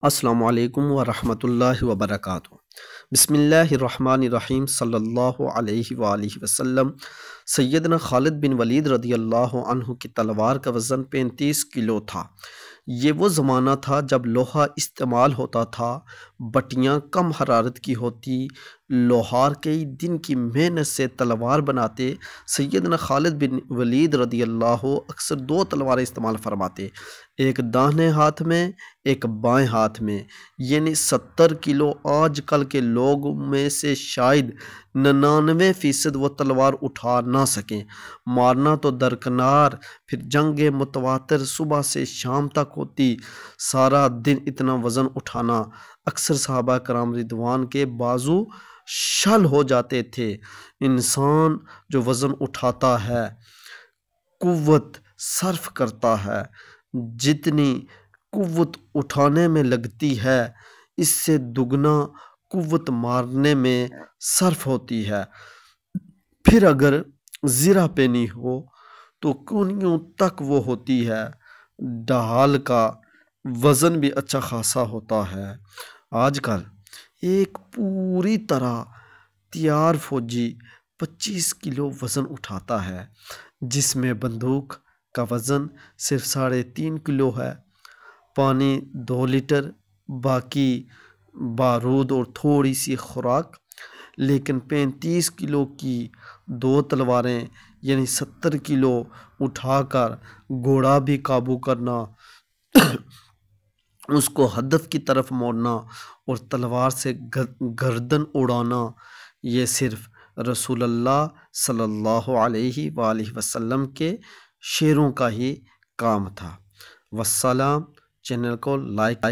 السلام علیکم ورحمۃ اللہ وبرکاتہ۔ بسم اللہ الرحمن الرحیم صلی اللہ علیہ وآلہ وسلم۔ سیدنا خالد بن ولید رضی اللہ عنہ کی تلوار کا وزن 35 کلو تھا۔ یہ وہ زمانہ تھا جب لوہا استعمال ہوتا تھا، بٹیاں کم حرارت کی ہوتی، لوہار کئی دن کی محنت سے تلوار بناتے۔ سیدنا خالد بن ولید رضی اللہ اکثر 2 تلواریں استعمال فرماتے، ایک داہنے ہاتھ میں ایک بائیں ہاتھ میں، یعنی 70 کلو۔ آج کل کے لوگوں میں سے شاید 99% وہ تلوار اٹھا نہ سکیں۔ مارنا تو درکنار، پھر جنگ متواتر صبح سے شام تک ہوتی، سارا دن اتنا وزن اٹھانا۔ اکثر صحابہ کرام رضوان کے بازو شل ہو جاتے تھے۔ انسان جو وزن اٹھاتا ہے، قوت صرف کرتا ہے، جتنی قوت اٹھانے میں لگتی ہے اس سے دگنا قوت مارنے میں صرف ہوتی ہے۔ پھر اگر زرہ پینی ہو تو کونیوں تک وہ ہوتی ہے۔ ڈھال کا وزن بھی اچھا خاصا ہوتا ہے۔ آج کل ایک پوری طرح تیار فوجی 25 کلو وزن اٹھاتا ہے، جس میں بندوق کا وزن صرف 3.5 کلو ہے، پانی 2 لیٹر، باقی بارود اور تھوڑی سی خوراک۔ لیکن 35 کلو کی 2 تلواریں یعنی 70 کلو اٹھا کر گھوڑا بھی قابو کرنا، اس کو ہدف کی طرف موڑنا اور تلوار سے گردن اڑانا، یہ صرف رسول اللہ صلی اللہ علیہ وآلہ وسلم کے شیروں کا ہی کام تھا۔ والسلام۔ چینل کو لائک